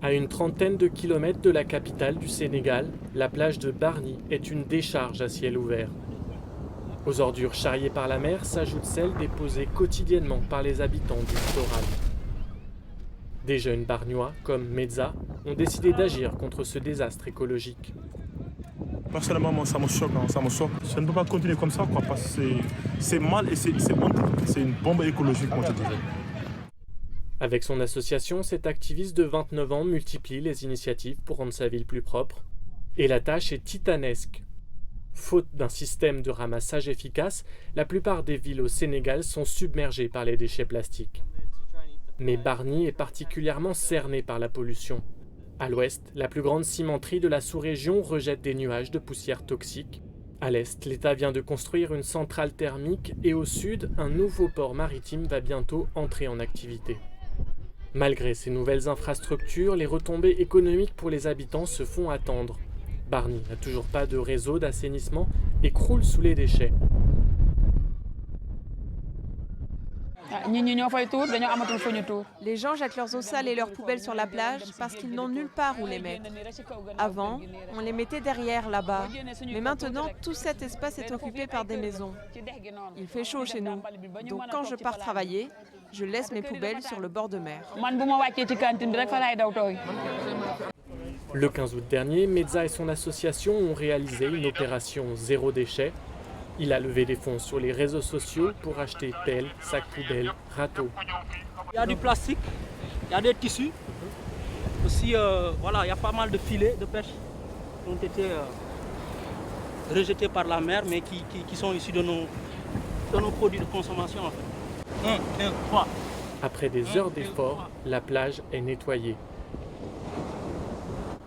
À une trentaine de kilomètres de la capitale du Sénégal, la plage de Bargny est une décharge à ciel ouvert. Aux ordures charriées par la mer s'ajoutent celles déposées quotidiennement par les habitants du littoral. Des jeunes Bargnois, comme Meza, ont décidé d'agir contre ce désastre écologique. Personnellement, moi, ça me choque, ça me choque. Je ne peux pas continuer comme ça, parce que c'est mal et c'est honte. C'est une bombe écologique, moi je dirais. Avec son association, cet activiste de 29 ans multiplie les initiatives pour rendre sa ville plus propre. Et la tâche est titanesque. Faute d'un système de ramassage efficace, la plupart des villes au Sénégal sont submergées par les déchets plastiques. Mais Bargny est particulièrement cerné par la pollution. À l'ouest, la plus grande cimenterie de la sous-région rejette des nuages de poussière toxique. À l'est, l'État vient de construire une centrale thermique et au sud, un nouveau port maritime va bientôt entrer en activité. Malgré ces nouvelles infrastructures, les retombées économiques pour les habitants se font attendre. Bargny n'a toujours pas de réseau d'assainissement et croule sous les déchets. Les gens jettent leurs eaux sales et leurs poubelles sur la plage parce qu'ils n'ont nulle part où les mettre. Avant, on les mettait derrière, là-bas. Mais maintenant, tout cet espace est occupé par des maisons. Il fait chaud chez nous. Donc quand je pars travailler, je laisse mes poubelles sur le bord de mer. Le 15 août dernier, Meza et son association ont réalisé une opération zéro déchet. Il a levé des fonds sur les réseaux sociaux pour acheter pelles, sacs poubelles, râteaux. Il y a du plastique, il y a des tissus. Aussi, il y a pas mal de filets de pêche qui ont été rejetés par la mer, mais qui sont issus de nos produits de consommation. En fait. 1, 2, 3. Après des heures d'efforts, la plage est nettoyée.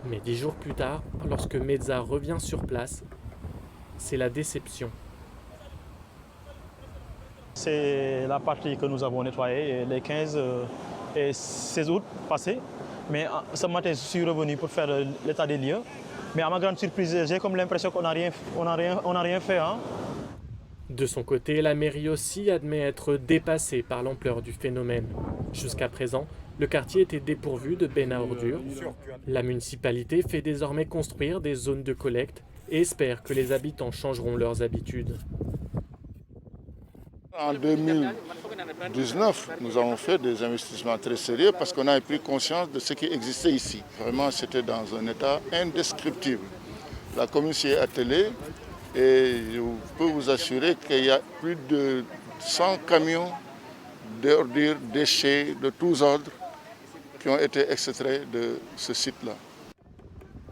Mais 10 jours plus tard, lorsque Meza revient sur place, c'est la déception. C'est la partie que nous avons nettoyée les 15 et 16 août passés. Mais ce matin, je suis revenu pour faire l'état des lieux. Mais à ma grande surprise, j'ai comme l'impression qu'on n'a rien fait. De son côté, la mairie aussi admet être dépassée par l'ampleur du phénomène. Jusqu'à présent, le quartier était dépourvu de bennes à ordures. La municipalité fait désormais construire des zones de collecte et espère que les habitants changeront leurs habitudes. En 2019, nous avons fait des investissements très sérieux parce qu'on a pris conscience de ce qui existait ici. Vraiment, c'était dans un état indescriptible. La commune s'y est attelée et je peux vous assurer qu'il y a plus de 100 camions d'ordures, déchets de tous ordres qui ont été extraits de ce site-là.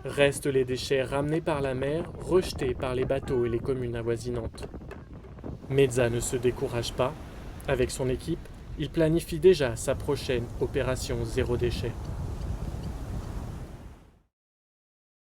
Restent les déchets ramenés par la mer, rejetés par les bateaux et les communes avoisinantes. Meza ne se décourage pas. Avec son équipe, il planifie déjà sa prochaine opération zéro déchet.